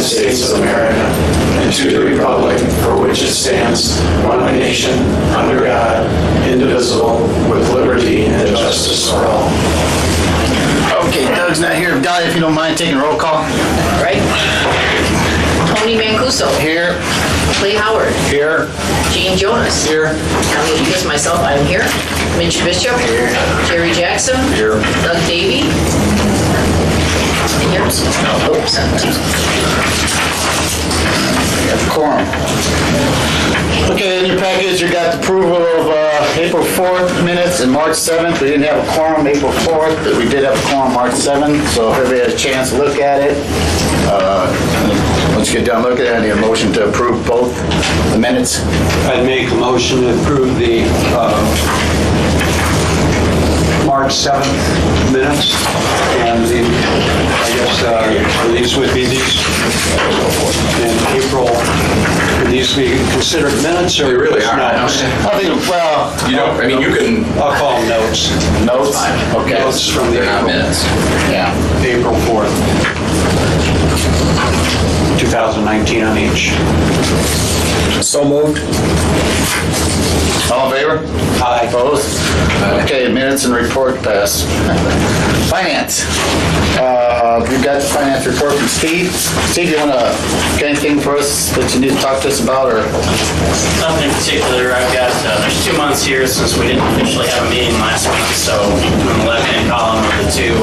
States of America and to the republic for which it stands, one nation, under God, indivisible, with liberty and justice for all. Okay, Doug's not here. Dottie, if you don't mind taking a roll call. Right? Tony Mancuso. Here. Clay Howard. Here. Gene Jonas. Here. Elliot Hughes, myself, I'm here. Mitch Bishop. Here. Jerry Jackson. Here. Doug Davey. Here. Oh, 17. Quorum. Okay, in your package, you got the approval of April 4th minutes and March 7th. We didn't have a quorum April 4th, but we did have a quorum March 7th. So if everybody has a chance to look at it, once you get done looking at it, I need a motion to approve both the minutes. I'd make a motion to approve the March 7th minutes, and these would be these in April. Would these be considered minutes or They really are. notes? I think, well, You don't, I mean, you can, I'll call them notes. notes? Okay. Notes from the they're not minutes. Yeah. April 4th, 2019 on each. So moved. All in favor? Aye. Opposed? Okay, minutes and report pass. Finance. We've got the finance report from Steve. Steve, you want to get anything for us that you need to talk to us about, or? Nothing in particular. I've got, there's 2 months here since we didn't officially have a meeting last week, so on the left-hand column of the two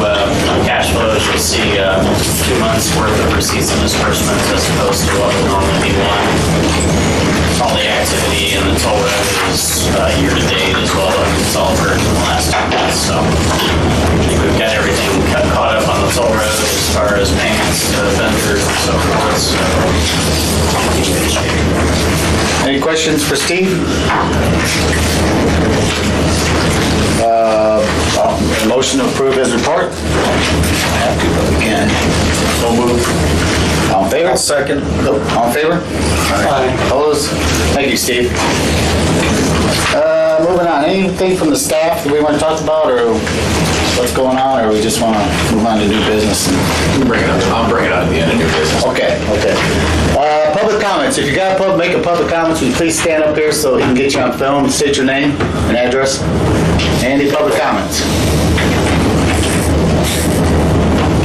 cash flows, you'll see 2 months worth of receipts and disbursements as opposed to what would normally be one. All the activity and the toll road is year-to-date as well as it's all for the last 2 months, so I think we've got everything caught up on the toll road as far as payments to vendors and so forth, so in good shape. Any questions for Steve? Motion to approve his report? I have to, but we can. So move. All in favor? Second. All in favor? Aye. Opposed? Thank you, Steve. Moving on, anything from the staff that we want to talk about, or what's going on, or we just want to move on to new business? I'll bring it up at the end of new business. Okay. Public comments. If you got make a public comments, will you please stand up here so we can get you on film and state your name and address? Any public comments?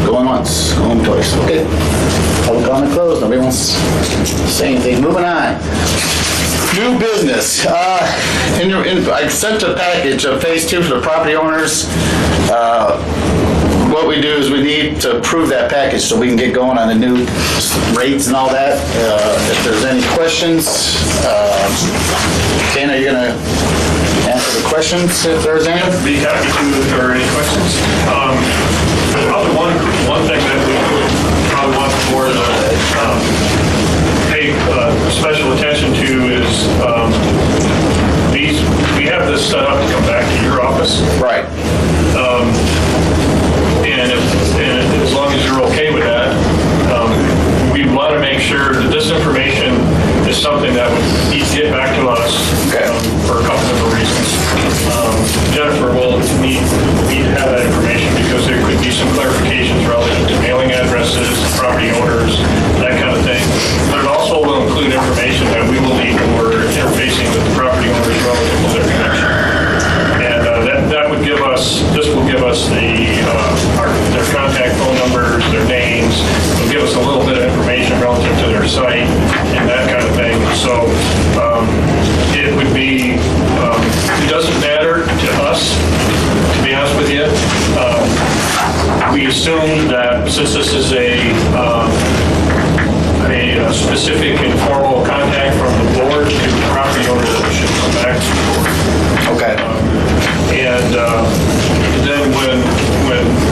Going once, going twice. Okay. Public comment closed. Nobody wants to say anything. Moving on. New business. I sent a package of phase 2 for the property owners. What we do is we need to approve that package so we can get going on the new rates and all that. If there's any questions, Ken, are you going to answer the questions if there's any? I'd be happy to, if there are any questions. Probably one thing that we would probably want the board to pay special attention to is we have this set up to come back to your office. Right. And as long as you're okay with that, we want to make sure that this information is something that would need to get back to us for a couple different reasons. Jennifer will need to have that information because there could be some clarifications relative to mailing addresses, property owners, that kind of thing. But it also will include information that we will need when we're interfacing with the property owners relative to their connection. And this will give us their contact phone numbers, their names. It'll give us a little bit of information relative to their site and that kind of thing. So it would be, it doesn't matter to us, to be honest with you. We assume that since this is a specific informal contact from the board to the property owner, that it should come back to the board. Okay. And then when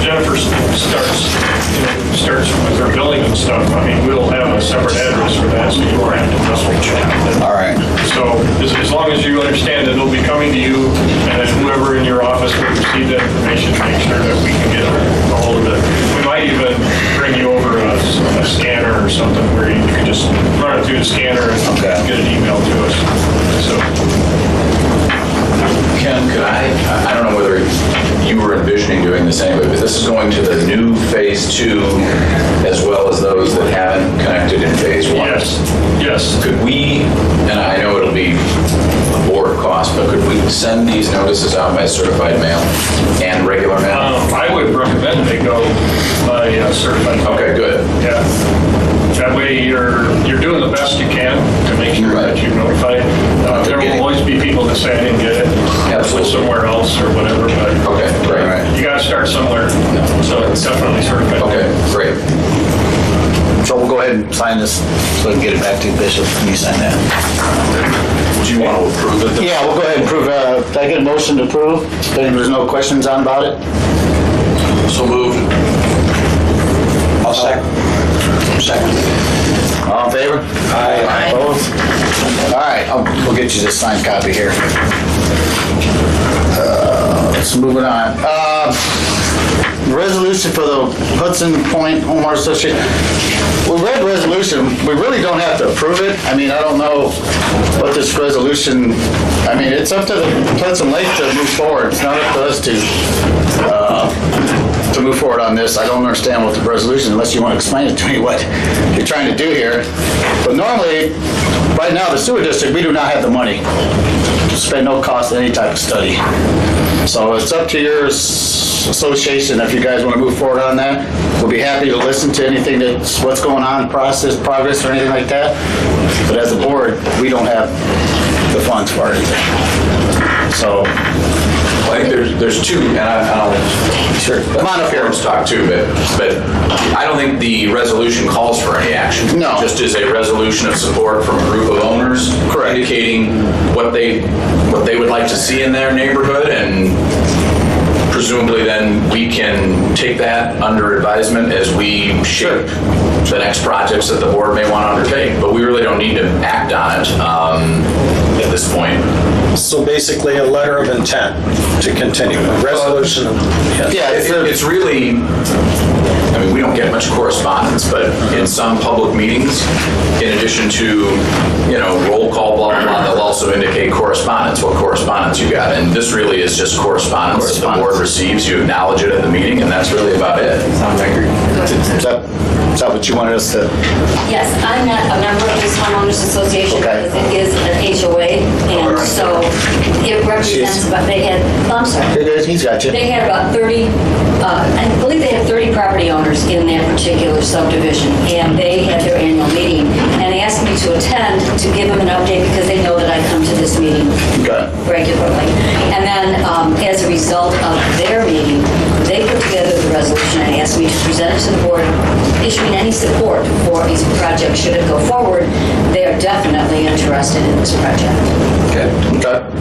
Jennifer starts with her billing and stuff, I mean, we'll have a separate address for that, so you won't have to mess with that. All right. So as long as you understand that it'll be coming to you, and then whoever in your office will receive that information, make sure that we can get a hold of it. We might even bring you over a scanner or something where you can just run it through the scanner and get an email to us. So. Ken, could I don't know whether you were envisioning doing this anyway, but this is going to the new phase 2 as well as those that haven't connected in phase 1. Yes. Could we, and I know it'll be a board cost, but could we send these notices out by certified mail and regular mail? I would recommend they go by certified. Okay, good. Yeah. That way you're doing the best you can to make sure that you notify. There will always be people that say I didn't get it. Absolutely. Somewhere else or whatever, but Okay, great. you gotta start somewhere. So it's definitely certified. Okay, great. So we'll go ahead and sign this so we can get it back to you, Bishop. Can you sign that? Do you want to approve it? Yeah, we'll go ahead and approve. Did I get a motion to approve? There's no questions on about it? So moved. I'll second. All in favor? Aye. Opposed? All right, we'll get you this signed copy here. Let's move it on. Resolution for the Hudson Point Homeowner Association. We read the resolution. We really don't have to approve it. I mean, I don't know what this resolution, I mean, it's up to the Hudson Lake to move forward. It's not up to us to move forward on this. I don't understand what the resolution, unless you want to explain it to me what you're trying to do here. But normally, right now, the sewer district, we do not have the money to spend no cost on any type of study. So it's up to your association if you guys want to move forward on that. We'll be happy to listen to anything that's what's going on, progress or anything like that. But as a board, we don't have the funds for anything. So I think there's two, and I'll sure, come on up here. Let's talk too, but I don't think the resolution calls for any action. No. It just is a resolution of support from a group of owners, Correct. indicating what they would like to see in their neighborhood, and presumably then we can take that under advisement as we shape the next projects that the board may want to undertake. But we really don't need to act on it at this point. So basically a letter of intent to continue, a resolution. Yeah, It's really, I mean, we don't get much correspondence, but in some public meetings, in addition to, roll call, blah, blah, blah, they'll also indicate correspondence, what correspondence you got. And this really is just correspondence the board receives, you acknowledge it at the meeting, and that's really about it. Is that what you wanted us to? Yes, I'm not a member of this homeowners association Okay. because it is an HOA, and so it represents, but they had, I'm sorry. Here it is, he's got you. They had about 30, I believe they had 30 property owners in that particular subdivision, and they had their annual meeting, and they asked me to attend to give them an update because they know that I come to this meeting Okay. regularly. And then, as a result of their meeting, they put together the resolution and asked me to present it to the board, issuing any support for these projects should it go forward. They are definitely interested in this project. Okay.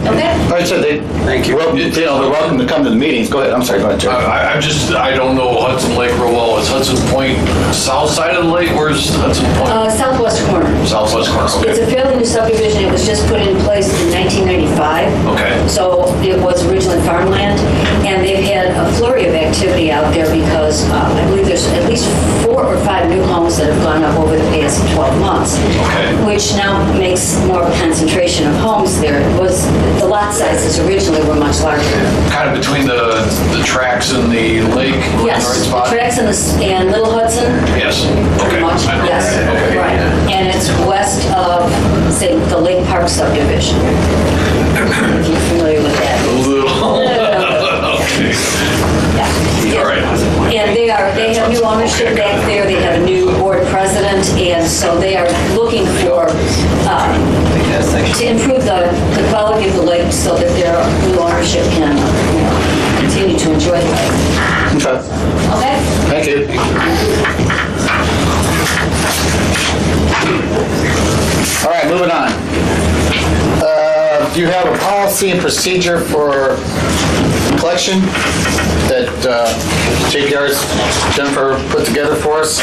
Okay? All right, so Thank you. Well, they're welcome to come to the meetings. Go ahead. I'm sorry. Go ahead, Jerry. I don't know Hudson Lake real well. Is Hudson Point south side of the lake? Where's Hudson Point? Southwest corner. Southwest corner, It's a okay. fairly new subdivision. It was just put in place in 1995. Okay. So it was originally farmland, and they've had a flurry of activity out there because I believe there's at least 4 or 5 new homes that have gone up over the past 12 months. Okay. Which now makes more of a concentration of homes there. It was, the lot sizes originally were much larger. Kind of between the tracks and the lake? We're in Yes, the right the spot? tracks and Little Hudson. Yes. Pretty Okay. much, I know. yes, Okay. right. And it's west of, say, the Lake Park subdivision. If you're familiar with that. Okay. Yeah. All right. And they have new ownership back there, they have a new board president, and so they are looking for, to improve the quality of the lake so that their new ownership can continue to enjoy the lake. Okay. Okay? Thank you. All right, moving on. You have a policy and procedure for collection that Jennifer put together for us.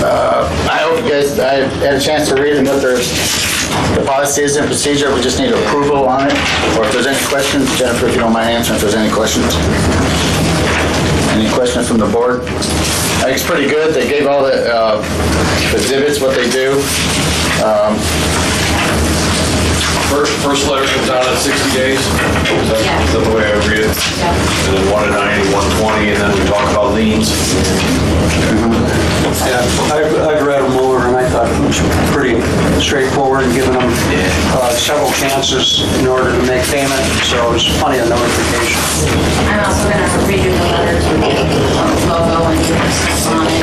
I hope you guys had a chance to read and what the policy is and procedure. We just need approval on it. Or if there's any questions, Jennifer, if you don't mind answering if there's any questions. Any questions from the board? I think it's pretty good. They gave all the exhibits, what they do. first letter comes out at 60 days. Is that the way I read it? And then 1 to 90, 120, and then we talk about liens. Yeah, I've read them over, and I thought it was pretty straightforward, and giving them several chances in order to make payment, so there's plenty of notification. I'm also going to redo the letter to the logo and stuff on it.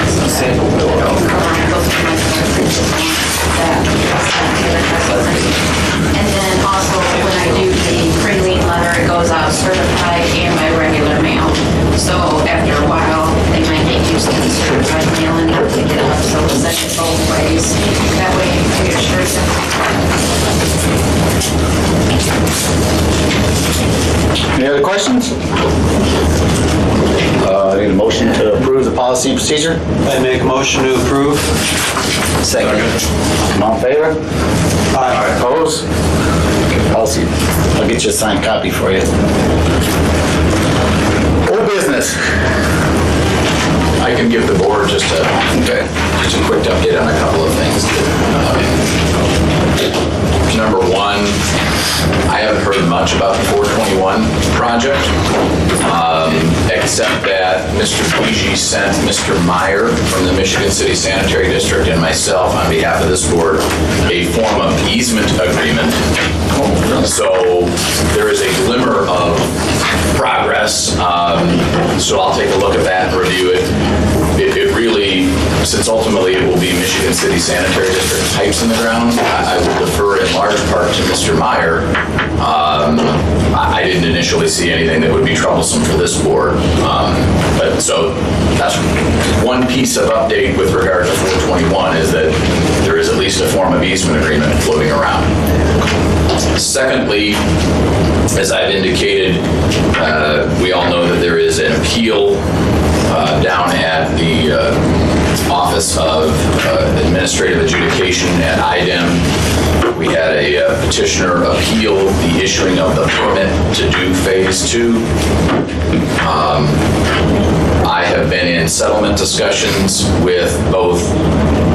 And then also when I do the pre-lien letter, it goes out certified and by regular mail. So after a while, they might get used to the certified mail and not pick it up. So we'll send it both ways. That way you're sure it's Any other questions? I need a motion to approve the policy and procedure. I make a motion to approve. Second. All in favor? Aye. Opposed? Policy. I'll get you a signed copy for you. Old business. I can give the board just a quick update on a couple of things. Number one, I haven't heard much about the 421 project, except that Mr. Beege sent Mr. Meyer from the Michigan City Sanitary District and myself on behalf of this board a form of easement agreement. So there is a glimmer of progress. So I'll take a look at that and review it. It really, since ultimately it will be Michigan City Sanitary District pipes in the ground, I will defer in large part to Mr. Meyer. I didn't initially see anything that would be troublesome for this board. But so that's one piece of update with regard to 421 is that there is at least a form of easement agreement floating around. Secondly, as I've indicated, we all know that there is an appeal down at the Office of Administrative Adjudication at IDEM. We had a petitioner appeal the issuing of the permit to do Phase 2. I have been in settlement discussions with both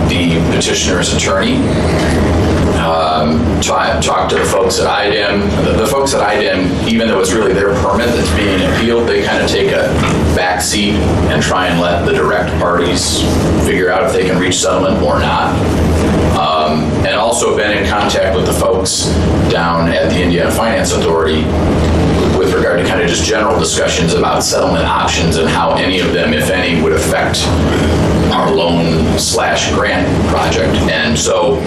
the petitioner's attorney, talked to the folks at IDEM. The folks at IDEM, even though it's really their permit that's being appealed, they kind of take a back seat and try and let the direct parties figure out if they can reach settlement or not. And also been in contact with the folks down at the Indiana Finance Authority with regard to kind of just general discussions about settlement options and how any of them, if any, would affect our loan/grant project. And so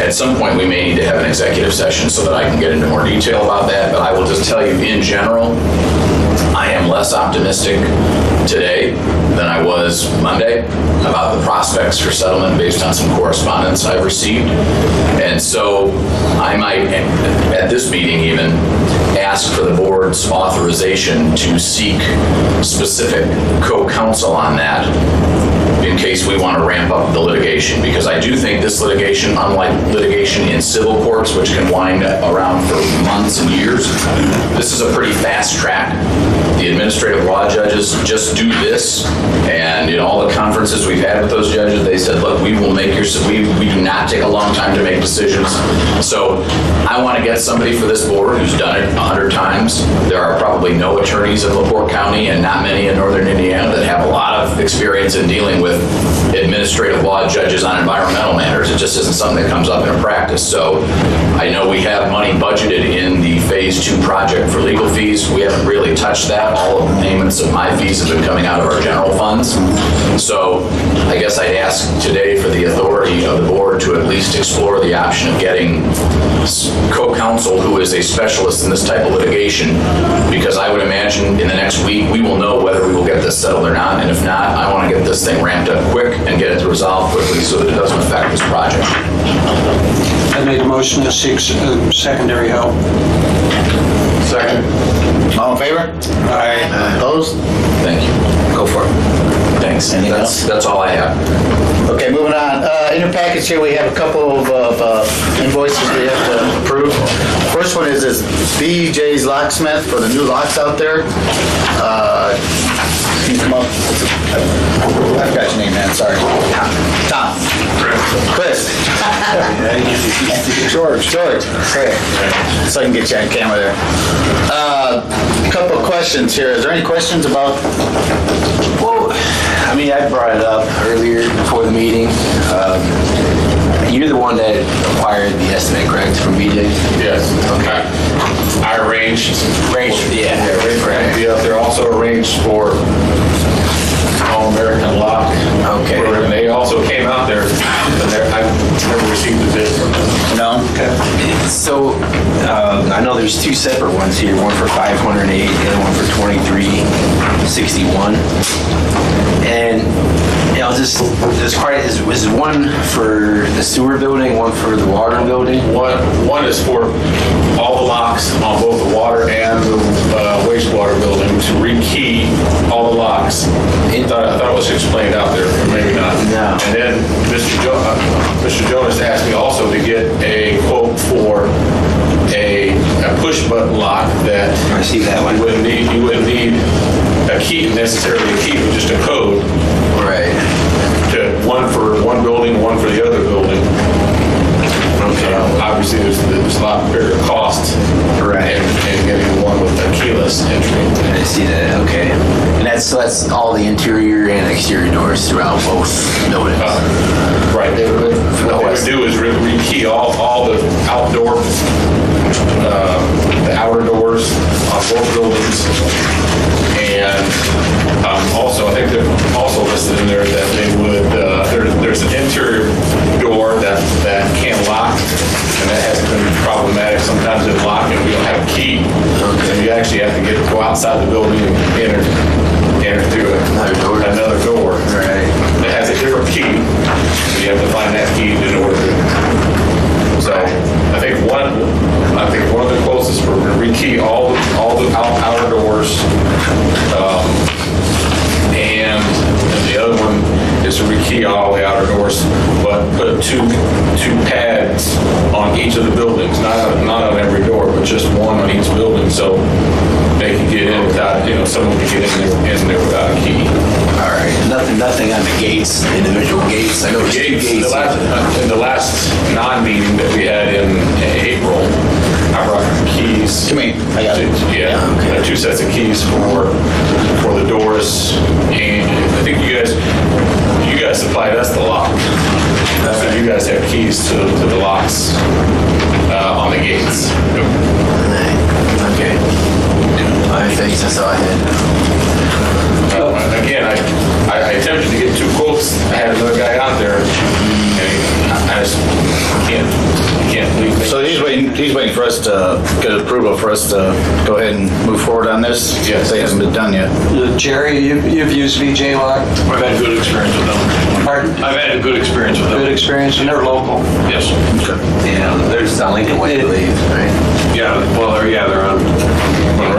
at some point we may need to have an executive session so that I can get into more detail about that, but I will just tell you in general, I am less optimistic today than I was Monday about the prospects for settlement based on some correspondence I've received. And so I might, at this meeting even, ask for the board's authorization to seek specific co-counsel on that in case we want to ramp up the litigation, because I do think this litigation, unlike litigation in civil courts, which can wind around for months and years, this is a pretty fast track. The administrative law judges just do this, and in all the conferences we've had with those judges, they said, look, we will make we do not take a long time to make decisions. So I want to get somebody for this board who's done it 100 times. There are probably no attorneys in LaPorte County and not many in northern Indiana that have a lot of experience in dealing with administrative law judges on environmental matters. It just isn't something that comes up in practice. So I know we have money budgeted in the Phase 2 project for legal fees. We haven't really touched that. All of the payments of my fees have been coming out of our general funds. So I guess I'd ask today for the authority of the board to at least explore the option of getting co-counsel who is a specialist in this type of litigation, because I would imagine in the next week we will know whether we will get this settled or not, and if not, I want to get this thing ramped up quick and get it resolved quickly so that it doesn't affect this project. I make a motion to seek secondary help. Second. All in favor? Aye. Opposed? Thank you. Go for it. Thanks. Anything else? That's all I have. Okay, moving on. In your package here, we have a couple of invoices we have to approve. First one is BJ's Locksmith for the new locks out there. Can you come up? I've got your name, man, sorry. Tom. Chris. George. Great. So I can get you on camera there. Couple of questions here. Is there any questions about? Well, I mean, I brought it up earlier before the meeting. You're the one that acquired the estimate, correct, from BJ? Yes. Okay. I arranged. Yeah, correct. They're also arranged for All-American Lock. Okay. And they also came out there, but I never received a bid from them. No? Okay. So, I know there's two separate ones here, one for 508, the other one for 2361. And, you know, this is one for the sewer building, one for the water building? One is for all the locks on both the water and the wastewater building to rekey all the locks. I thought it was explained out there, but maybe not. No. And then Mr. Jonas asked me also to get a quote for a push button lock that I see that one. you wouldn't need a key, necessarily a key, but just a code. Right. One for one building, one for the other building. Okay. Obviously, there's a lot bigger cost. Right. And getting one with a keyless entry. I see that, okay. And that's all the interior and exterior doors throughout both buildings? Right. What they would do is rekey all the outdoor, the outer doors on both buildings. And also, I think they're also listed in there that they would, there's an interior door that can lock, and that has been problematic. Sometimes it lock and we don't have a key. Okay. And you actually have to go outside the building and enter through another door. Right. It has a different key. So you have to find that key in order to. So I think one of the closest for rekey all the outer doors, and the other one is to rekey all the outer doors, but put two pads on each of the buildings, not on every door, but just one on each building, so they can get in without, someone can get in there without a key. All right. Nothing on the gates, individual gates. I know there's two gates. In the last non-meeting that we had in April, I brought keys. Come here. I got it. Yeah, okay. 2 sets of keys for the doors, and I think you guys supplied us the lock. So you guys have keys to the locks on the gates. Okay. I think that's all I had. Again, I attempted to get 2 quotes. I had another guy out there. I just can't believe it. So he's waiting for us to get approval for us to go ahead and move forward on this? Yes. It hasn't been done yet. Jerry, you've used VJ Lock? I've had a good experience with them. Pardon? I've had a good experience with them. Good experience, and they're local. Yes. Yeah, there's on Lincoln Way, I believe, right? Yeah, well, they're on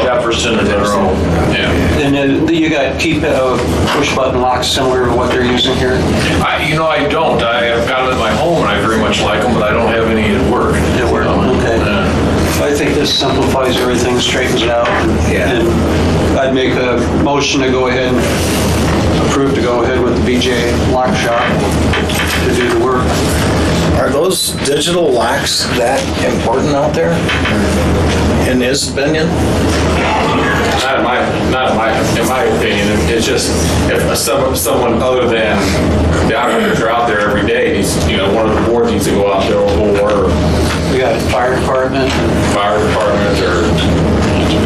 Jefferson and Monroe. Yeah. And then you got push button locks similar to what they're using here? I don't. I've got them at my home and I very much like them, but I don't have any at work. At work, okay. I think this simplifies everything, straightens it out. Yeah. And I'd make a motion to go ahead, approve to go ahead with the BJ Lock Shop to do the work. Are those digital locks that important out there? In his opinion? In my opinion, it's just if someone other than the operators are out there every day, needs, one of the boards needs to go out there, or We got fire department, or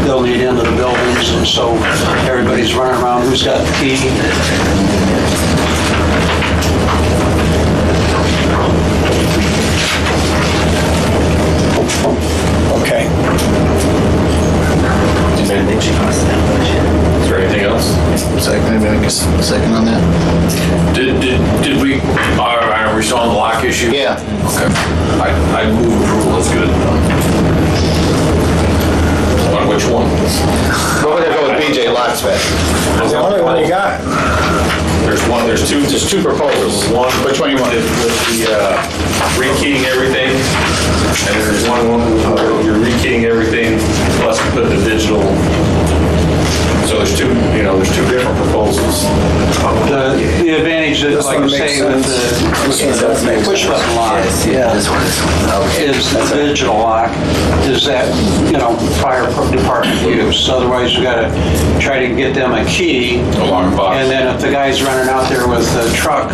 they'll need into the buildings, and so everybody's running around, who's got the key? Okay. Is there anything else? Second on that? Did we, are we still on the lock issue? Yeah. Okay. I move approval, let's get it done. On which one? We're gonna go with BJ Locksmith. That's the only one you got. There's two proposals. One, Which one you want? with the rekeying everything, and there's one where you're rekeying everything, plus put the digital. So there's two different proposals. this like one I makes say, with the push button lock Yeah. This one. Okay. is the digital lock, is that, fire department use. Otherwise, you gotta try to get them a key. Alarm box. And then if the guy's running out there with the truck,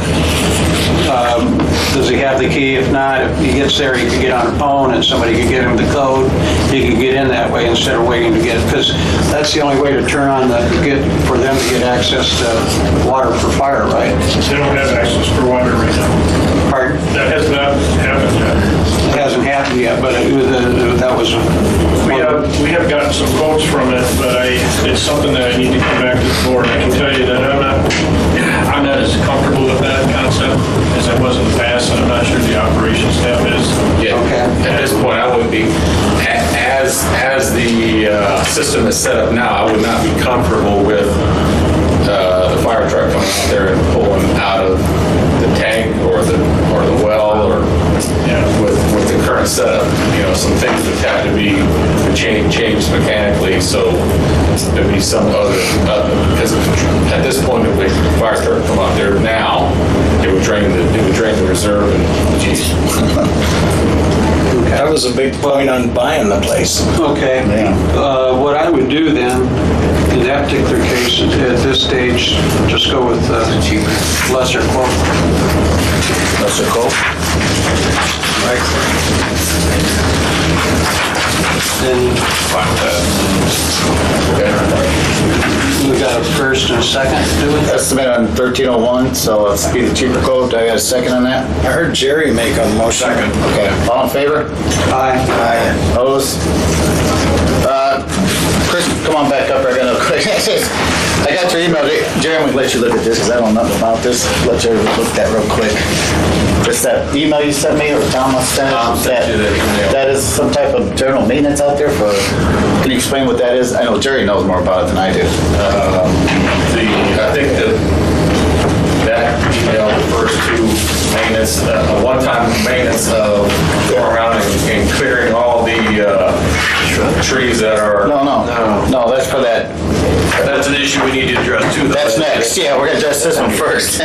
does he have the key? If not, if he gets there, he could get on a phone and somebody could get him the code. He could get in that way instead of waiting to get it, because that's the only way to turn on for them to get access to water for fire, right? They don't have access for water right now. Pardon? That has not happened yet. It hasn't happened yet, but that was. We have gotten some quotes from it, but it's something that I need to come back to the board. I can tell you that I'm not as comfortable with that concept as I was in the past, and I'm not sure the operations staff is. Yeah. Okay. At this point, I would be, as the system is set up now, I would not be comfortable with the fire truck coming out there and pulling out of the tank or the well or with the current setup. Some things would have to be changed mechanically, so there'd be some other, because at this point, if the fire truck come out there now, it would drain the reserve and geez. That was a big point on buying the place. Okay. What I would do then, in that particular case, at this stage, just go with lesser quote. Lesser quote? Then we got a first and a second to do it? Estimate on 1301, so let's be the cheaper quote. I got a second on that? I heard Jerry make a motion. Okay, all in favor? Aye. Aye. Opposed? Chris, come on back up. I got no quick. I got your email. Jerry, I'm going to let you look at this because I don't know nothing about this. Let Jerry look at that real quick. Just that email you sent me, or Tom must send it? Tom sent you that email. That is some type of general maintenance out there for, can you explain what that is? I know Jerry knows more about it than I do. I think that email refers to maintenance, a one-time maintenance of going around and clearing all the trees that are. No, that's for that. That's an issue we need to address too. That's next. Yeah, we're going to address this one first.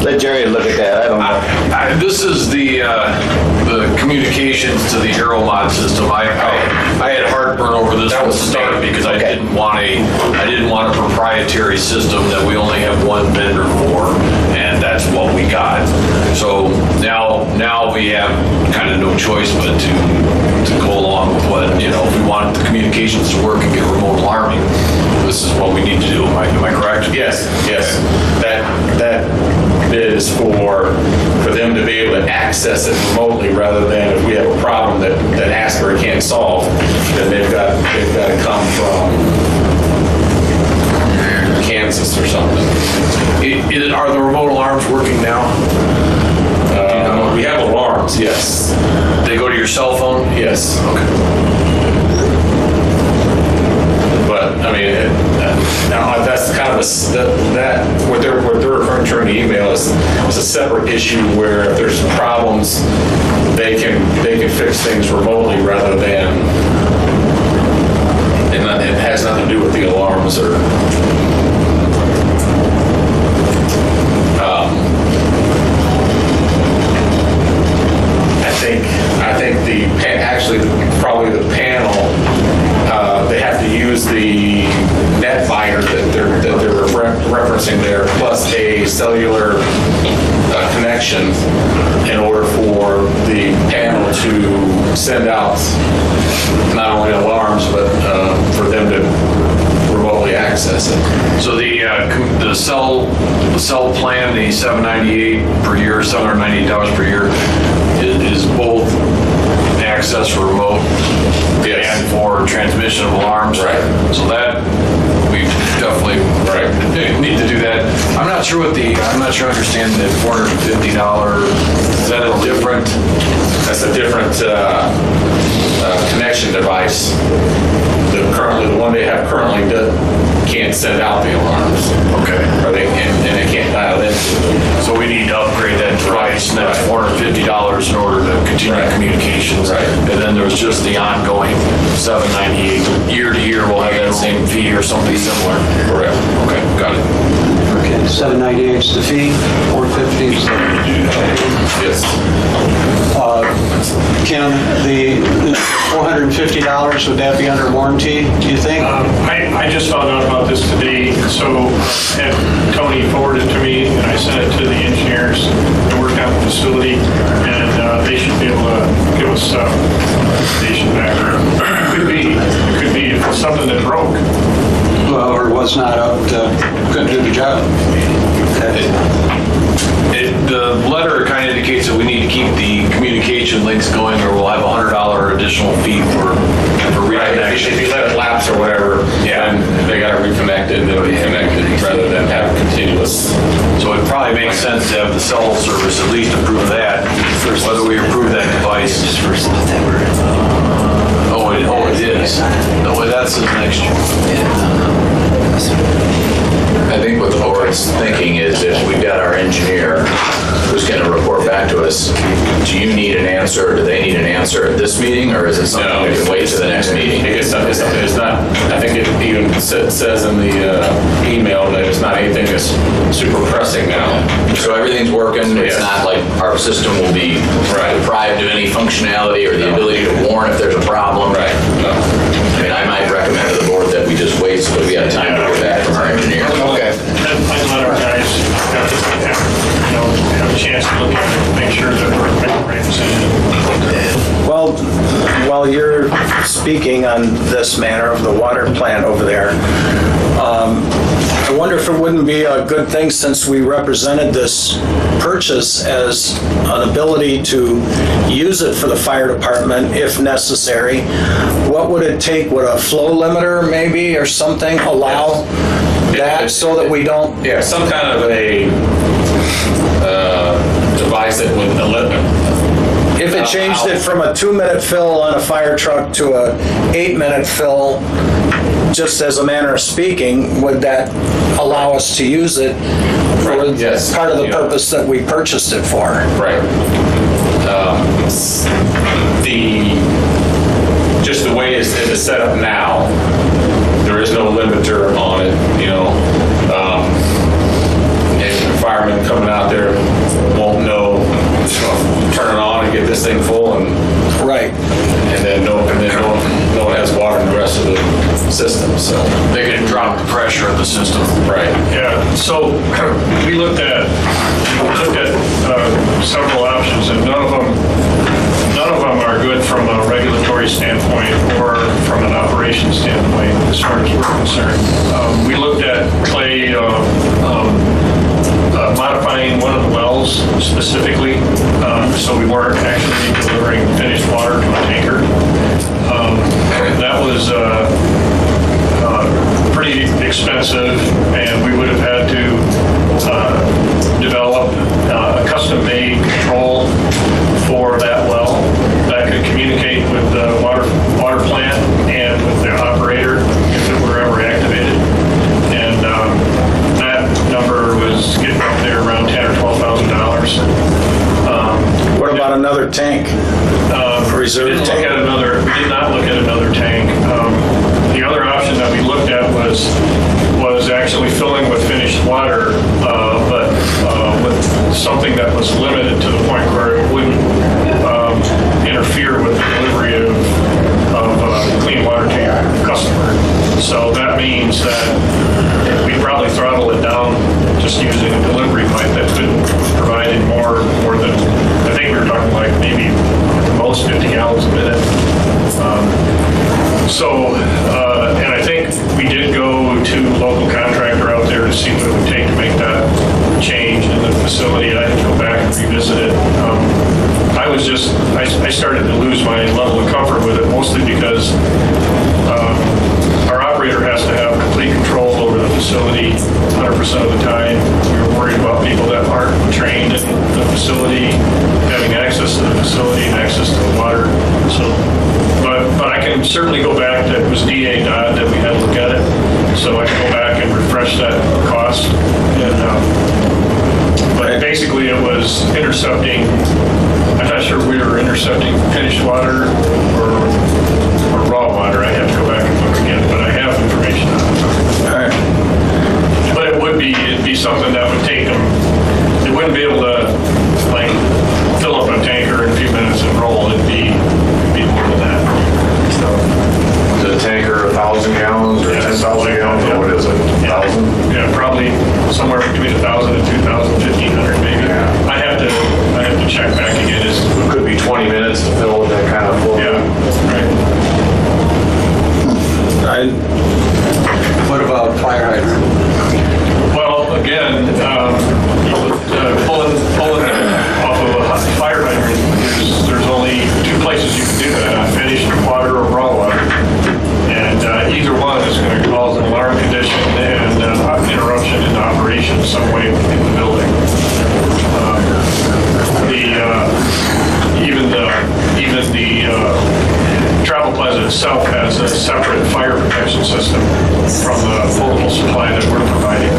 Let Jerry look at that. I don't know. This is the communications to the AeroMod system. I had heartburn over this from the start because I didn't want a proprietary system that we only have one vendor for, and that's what we got. So now we have kind of no choice but to go along with what, if we want the communications to work and get remote alarming, this is what we need to do. Am I correct? Yes. That bid is for them to be able to access it remotely rather than if we have a problem that Asbury can't solve, then they've got to come from Kansas or something. Are the remote alarms working now? We have alarms, yes. They go to your cell phone? Yes. Okay. But I mean, now that's kind of what they're referring to in the email is a separate issue where if there's problems, they can fix things remotely rather than, and it has nothing to do with the alarms or. I think probably the panel, they have to use the net binder that they're referencing there, plus a cellular connection in order for the panel to send out not only alarms, but for them to remotely access it. So the cell plan, the $798 per year, $798 per year, is both access for remote and for transmission of alarms. Right. So that we definitely need to do that. I'm not sure I understand the $450. Is that a different? That's a different connection device. The one they have currently can't send out the alarms. Okay. And they can't dial in. So we need to upgrade that device, and that's $450 in order to continue communications. Right. And then there's just the ongoing $798. Year to year, we'll have that same fee or something similar. Correct. Okay, got it. Okay, 798 is the fee, 450 is the... Yes. Kim, the $450, would that be under warranty, do you think? I just found out about this today, so had Tony forwarded it to me, and I sent it to the engineers that work on the facility, and they should be able to give us station back. It could be if it's something that broke. Well, or was not up to, couldn't do the job. The letter kind of indicates that we need to keep the communication links going, or we'll have a $100 additional fee for reconnection. If you let it lapse or whatever, then they got to reconnect it, they'll be connected rather than have continuous. So it probably makes sense to have the cell service at least approve that, whether we approve that device. Oh, it is. No, that's next year. I think what the board's thinking is if we've got our engineer who's going to report back to us, do you need an answer, do they need an answer at this meeting, or is it something we can wait to the next meeting? It's not, I think it even says in the email that it's not anything that's super pressing now. So everything's working, it's not like our system will be deprived of any functionality or the ability to warn if there's a problem. Right. No. I mean, I might recommend to the board that we just wait so that we have time to get back from our engineer. Okay. I'd let our guys have a chance to look at it, make sure that we're making the right decision. Well, while you're speaking on this matter of the water plant over there, I wonder if it wouldn't be a good thing, since we represented this purchase as an ability to use it for the fire department if necessary. What would it take? Would a flow limiter maybe or something allow that so that we don't? Yeah, some kind of a device that would If it changed it from a 2-minute fill on a fire truck to a 8-minute fill, just as a manner of speaking, would that allow us to use it for part of the purpose that we purchased it for? Right. Just the way it's set up now, there is no limiter on it, and the firemen coming out there won't know, just gonna turn it on and get this thing full and then no one has water in the rest of the system, so they can drop the pressure of the system. Right. Yeah, so we looked at several options, and none of them are good from a regulatory standpoint or from an operations standpoint as far as we're concerned. We looked at Clay modifying one of the wells specifically, so we weren't actually delivering finished water to a tanker. That was pretty expensive, and we would have had to develop a custom-made control for that well that could communicate with the water plant and with the operator if it were ever activated. And that number was getting up there around $10,000 or $12,000. What about another tank? Reserve tank? We did not look at another tank. The other option that we looked at was actually filling with finished water, but with something that was limited to the point where it wouldn't interfere with the delivery of clean water to your customer. So that means that we'd probably throttle it down just using a delivery pipe that couldn't provide any more than, I think we were talking like maybe most 50 gallons a minute. And I think we did go to a local contractor out there to see what it would take to make that change in the facility. I had to go back and revisit it. I started to lose my level of comfort with it, mostly because our operator has to have complete control over the facility 100% of the time. We were worried about people that aren't trained in the facility having access to the facility and access to the water. So, but I can certainly go back. That was DA Dodd that we had to look at it. So I can go back and refresh that cost. But basically it was intercepting. I'm not sure we were intercepting finished water or raw water. I have to go back and look again, but I have information on it. All right. But it'd be something somewhere between 1,000 and 2,000, 1,500 maybe. I have to check back again. Could be 20 minutes to fill with that kind of flow. Yeah, right. What about fire hydrant? Well, again, pulling off of a fire hydrant, there's only two places you can do that, unfinished water or raw water. And either one is going to cause an alarm condition and interruption in operation some way in the building. Even the travel plaza itself has a separate fire protection system from the portable supply that we're providing.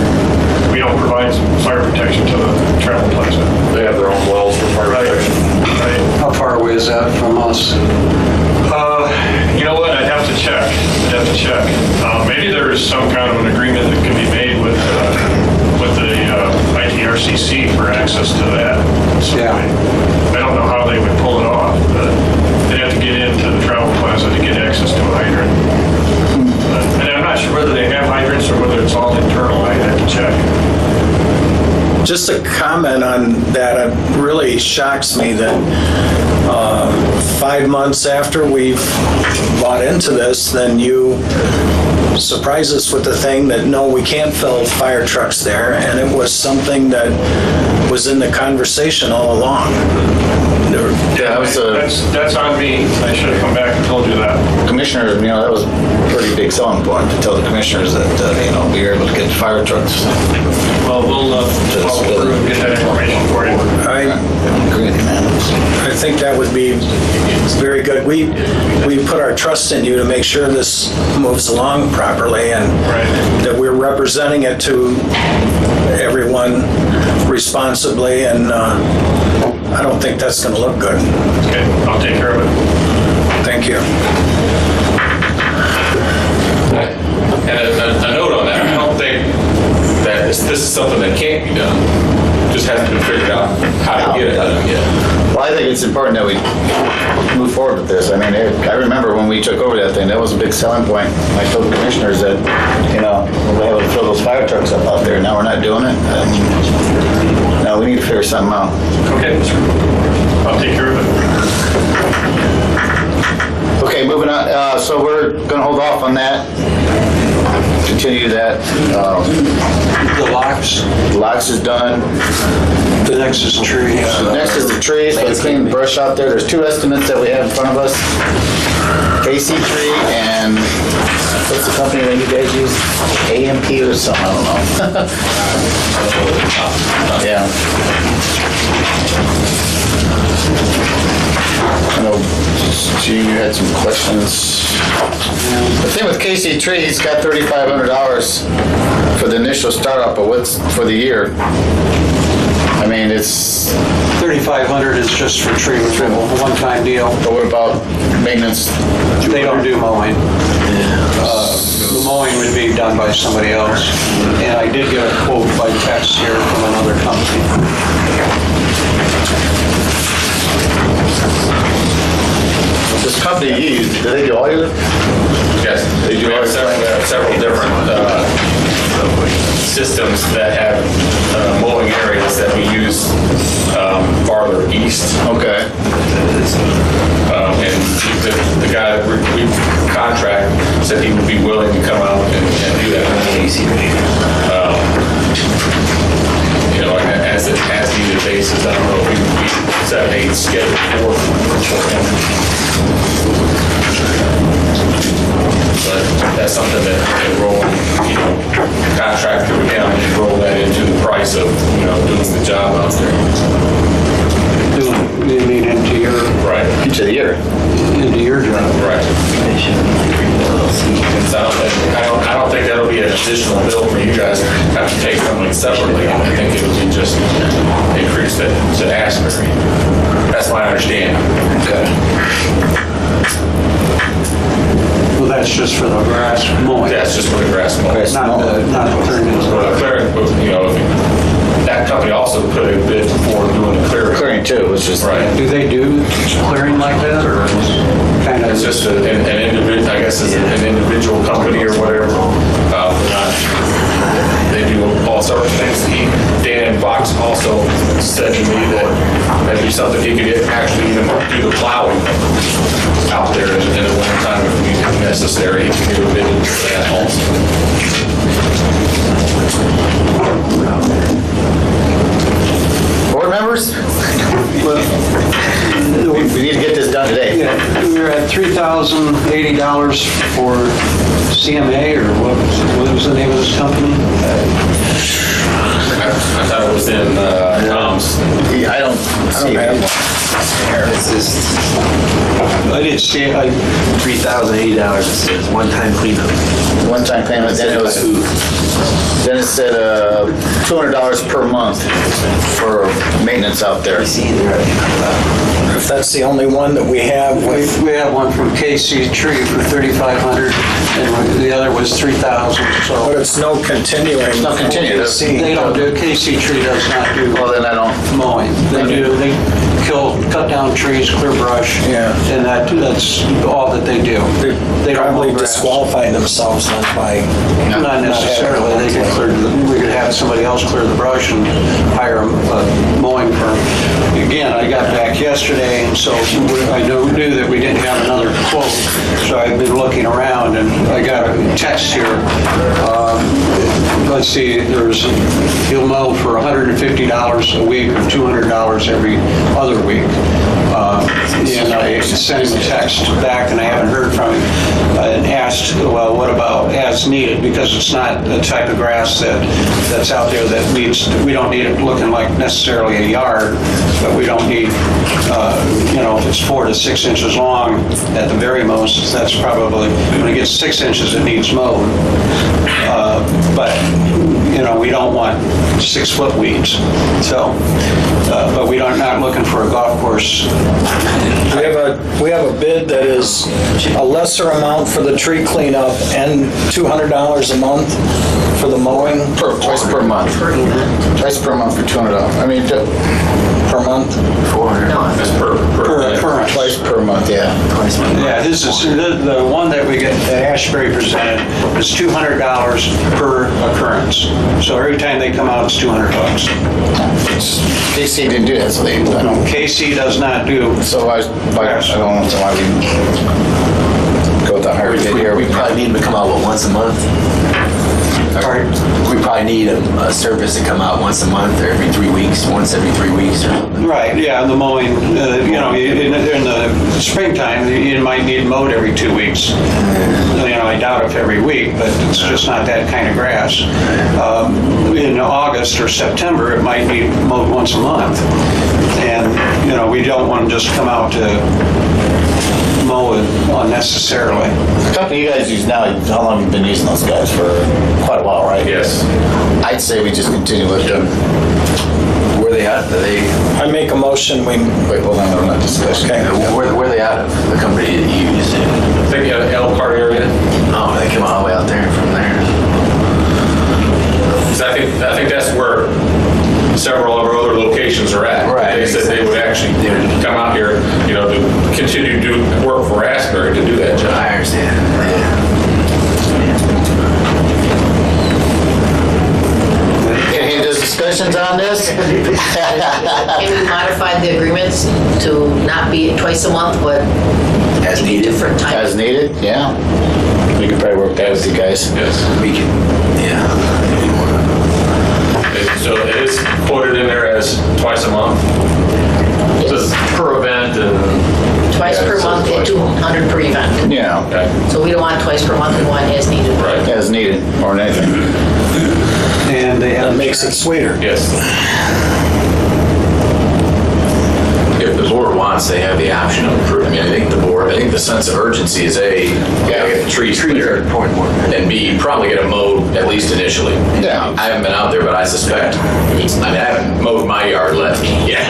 We don't provide fire protection to the travel plaza. They have their own wells for fire protection. Right. How far away is that from us? You know what? I'd have to check. Maybe there is some kind of an agreement that can be made with the ITRCC for access to that. Yeah. I don't know how they would pull it off, but they'd have to get into the travel plaza to get access to a hydrant. And I'm not sure whether they have hydrants or whether it's all internal. I'd have to check. Just a comment on that, it really shocks me that 5 months after we've bought into this, then you surprise us with the thing that, no, we can't fill fire trucks there, and it was something that was in the conversation all along. Yeah, That's on me. I should have come back and told you that. Commissioner, that was a pretty big selling point to tell the commissioners that, we were able to get fire trucks. Well, we'll follow through and get that information for you. I agree with you, man. I think that would be very good. We put our trust in you to make sure this moves along properly and that we're representing it to everyone responsibly, and I don't think that's going to look good. Okay, I'll take care of it. Thank you. And a note on that, I don't think that this is something that can't be done. Just hasn't been figured out how to get it done yet. Well, I think it's important that we move forward with this. I mean, I remember when we took over that thing, that was a big selling point. I told the commissioners that, we'll be able to fill those fire trucks up out there. Now we're not doing it. No, we need to figure something out. Okay, I'll take care of it. Okay, moving on. So we're going to hold off on that. Continue that. The locks, The locks is done. the next is trees. Next is the trees. Let's clean the brush out there. There's two estimates that we have in front of us. KC Tree and what's the company that you guys use? AMP or something, I don't know. Yeah. I know, Gene, you had some questions. The thing with KC Tree, he's got $3,500 for the initial startup, but what's for the year? I mean, it's... 3,500 is just for tree removal, a one-time deal. But what about maintenance? They don't do mowing. The mowing would be done by somebody else. And I did get a quote by text here from another company. This company you use, do they do all your? Yes, they do have several different systems that have mowing areas that we use farther east. Okay. And the guy that we contract said he would be willing to come out and do that. As needed basis. I don't know if we set a schedule for him. But that's something that can roll, contract with him and roll that into the price of, doing the job out there. You mean into your... Right. Each of the year. Into your job. Right. So I don't think that'll be an additional bill for you guys to have to take something separately. I think it'll be just increase the Asbury. That's my understanding. Okay. Well, that's just for the grass mowing. That's just for the grass mowing. Not the clearing. Clearing, that company also put a bid for doing the clearing. Clearing too, which is... Right. Do they do clearing like that, or kind of? It's just an individual, I guess it's an individual company or whatever. They do all sorts of things said to me that that'd be something he could actually even do the plowing out there in the winter time if necessary. He could give a bid for that also. Board members? We need to get this done today. Yeah, we were at $3,080 for CMA, or what was the name of this company? I thought it was in Tom's. I don't see it. I didn't see it. $3,080, it says, one-time cleanup. One-time payment, then it said $200 per month for maintenance out there. If that's the only one that we have with, We have one from KC Tree for $3,500, and the other was $3,000, but so. it's no continuing. It's not continuing. They don't do, KC Tree does not do Well, then I don't, mowing. They cut down trees, clear brush. Yeah. And that's all that they do. They don't Probably mow grass. disqualifying themselves then by. Not necessarily. We could have somebody else clear the brush and hire a mowing firm. Again, I got back yesterday, and so I knew that we didn't have another quote. So I've been looking around, and I got a text here. Let's see, he'll mow for $150 a week or $200 every other week. And I sent him a text back, and I haven't heard from him, and asked, well, what about as needed? Because it's not the type of grass that's out there that we don't need it looking like necessarily a yard, but we don't need, if it's 4 to 6 inches long at the very most, that's probably, when it gets 6 inches, it needs mowed. But, we don't want 6-foot weeds. So, but we're not looking for a golf course. We have a bid that is a lesser amount for the tree cleanup and $200 a month for the mowing. twice per month. Twice per month for $200. I mean, Per month? That's per occurrence. twice per month, yeah. Yeah, this is, the one that we get, that Ashbury presented, is $200 per occurrence. So every time they come out, it's $200. KC didn't do that, so they, I don't. KC does not do. So I don't know why we go with the higher bid here. We probably need them to come out, once a month? We probably need a service to come out once a month or every 3 weeks, once every 3 weeks or something. Right, yeah, the mowing, in the springtime, you might need mowed every 2 weeks. I doubt if every week, but it's just not that kind of grass. In August or September, it might need mowed once a month. And, we don't want to just come out to mow it unnecessarily. The company you guys use now, how long have you been using those guys? For quite a while, right? Yes. I'd say we just continue with them. Where are they at? I make a motion, Wait, hold on, I'm not discussing. Okay. Where are they out of, the company that you use? I think LaPorte area. Oh, they come all the way out there from there. 'Cause I think that's where several of our other locations are at. Right. They said they would actually come out here, to continue to do work for Asbury to do that job. I understand, yeah. Any discussions on this? Can we modify the agreements to not be twice a month, but As be needed. different times? As needed, yeah. We could probably work that with you guys. Yes. We can, yeah. So it is quoted in there as twice a month. Just per event and. Twice per month and 200 per event. Yeah, Okay. So we don't want twice per month, we want as needed. Right. as needed, or anything. And they that have makes it sweeter. Yes. If the board wants, they have the option of approving. I think the sense of urgency is A, get the trees cleared, and B, probably get them mowed at least initially. Yeah. I haven't been out there, but I suspect, I haven't mowed my yard yet.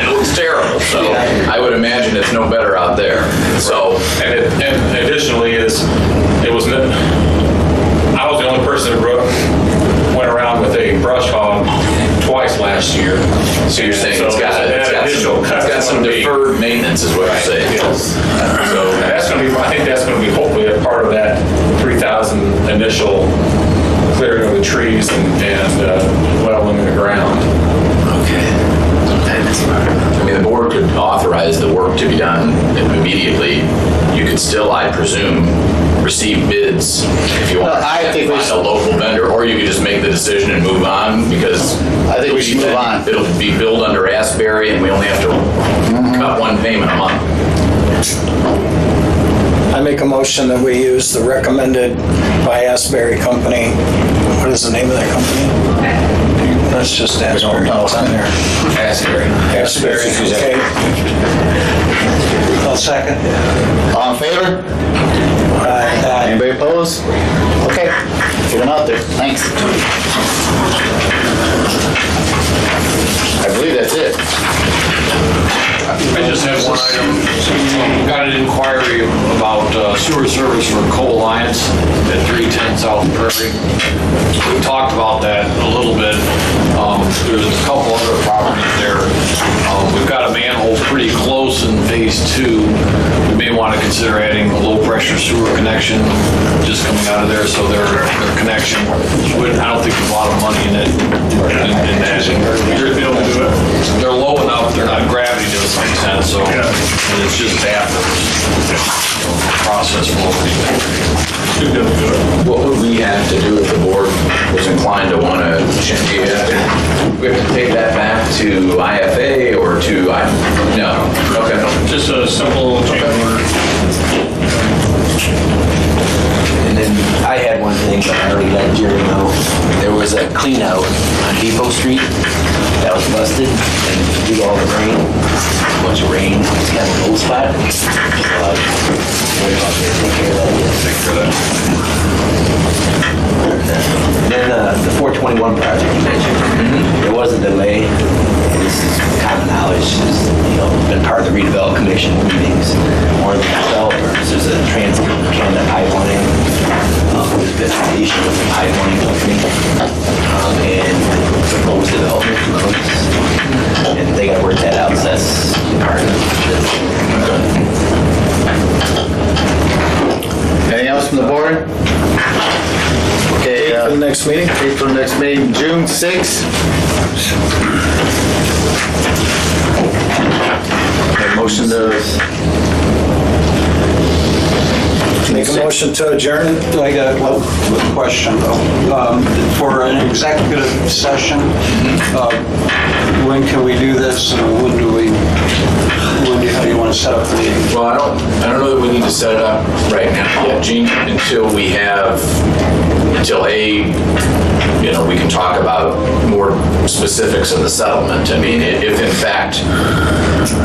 It looks terrible, so I would imagine it's no better out there. So, And additionally I was the only person that went around with a brush hog twice last year. so you're saying it's got some deferred maintenance is what you're saying. Yes. So I think that's going to be hopefully a part of that 3,000 initial clearing of the trees and leveling the ground. Okay. And receive bids if you want No, I think we to find a should- local vendor, or you could just make the decision and move on, because I think we should move on. it'll be billed under Asbury, and we only have to cut one payment a month. I make a motion that we use the recommended by Asbury Company. What is the name of that company? That's just Asbury. It's on there. Asbury. Asbury, okay. I'll second. All in favor? Aye. Anybody opposed? Okay, get them out there, thanks. I believe that's it. I just have one item. Got an inquiry about sewer service for Coal Alliance at 310 South Prairie. We talked about that a little bit. There's a couple other properties there. We've got a manhole pretty close in phase 2. We may want to consider adding a low pressure sewer connection just coming out of there, so their connection, I don't think there's a lot of money in it. In that. You're able to do it? They're low enough, they're not gravity to some extent, so and it's just after the process flow. You're able to do it. What would we have to do if the board was inclined to want to change? We have to take that back to IFA or to, no, okay. Just a simple change order. And then I had one thing, but I already let Jerry know. There was a clean out on Depot Street that was busted, and due to all the rain, a bunch of rain, it's got an old spot. So worry about that, take care of that. Take care of that. And then the 421 project you mentioned, there was a delay. And this is common knowledge, been part of the redevelopment commission meetings. One of the developers, there's a Trans-Canada pipeline. There's been an issue with the pipeline company and proposed development loans. And they gotta work that out, so that's part of it. Anything else from the board? Okay, For the next meeting? April next meeting, June 6th. Okay, motion to, Make a motion to adjourn? I got one question though. For an executive session, when can we do this and how do you want to set up the meeting? Well, I don't know that we need to set it up right now yet, Gene, until we we can talk about more specifics of the settlement. I mean, if in fact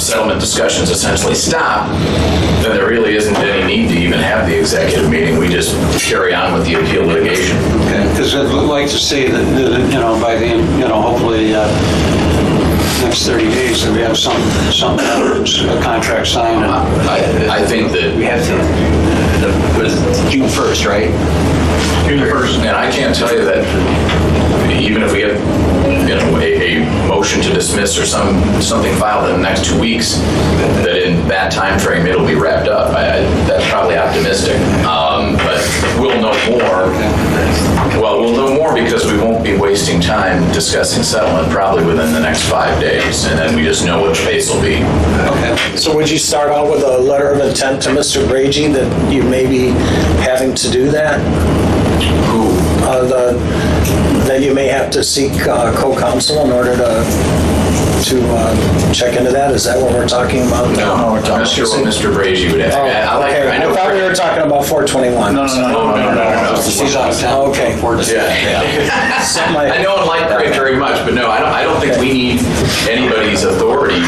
settlement discussions essentially stop, then there really isn't any need to even have the executive meeting. We just carry on with the appeal litigation. Okay, because I'd like to see that, by the end, hopefully next 30 days that we have something, a contract signed. I think that We have to, what is it, June 1st, right? June 1st. And I can't tell you that even if we have, a motion to dismiss or something filed in the next 2 weeks, that in that time frame it'll be wrapped up. That's probably optimistic. But we'll know more. Well, we'll know more because we won't be wasting time discussing settlement probably within the next 5 days, and then we just know what the pace will be. Okay. So would you start out with a letter of intent to Mr. Brady that you may be having to do that? Who? That you may have to seek co-counsel in order to check into that? Is that what we're talking about? No, I'm not sure what Mr. Brady would have. Okay, I thought we were talking about 421. no. He's out of town. Okay. Yeah. Something like- I know and like Craig very much, but no, I don't think we need anybody's authority.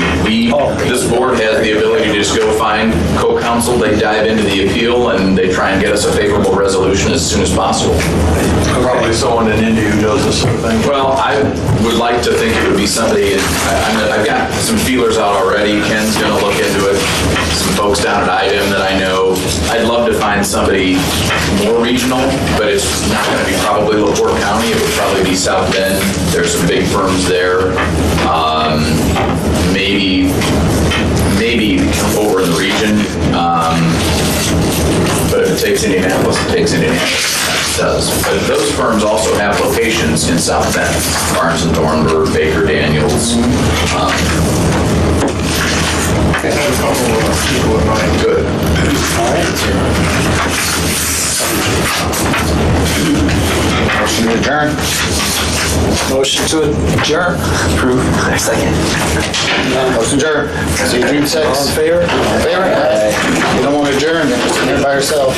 This board has the ability to just go find co-counsel, they dive into the appeal, and they try and get us a favorable resolution as soon as possible. Probably someone in India who does this sort of thing. Well, I would like to think it would be somebody, I've got some feelers out already. Ken's gonna look into it. Some folks down at IDEM that I know. I'd love to find somebody more regional, but it's not gonna be probably LaPorte County. It would probably be South Bend. There's some big firms there. Maybe over in the region. But if it takes Indianapolis, it takes Indianapolis. It does. But those firms also have locations in South Bend. Barnes and Thornburg, Baker Daniels. I have a couple of people in mind. Good. All right. adjourn? Motion to adjourn. Approve. Second. Motion adjourned. See you June 6th. All in favor? All in favor? You don't want to adjourn, then just sit there by yourself.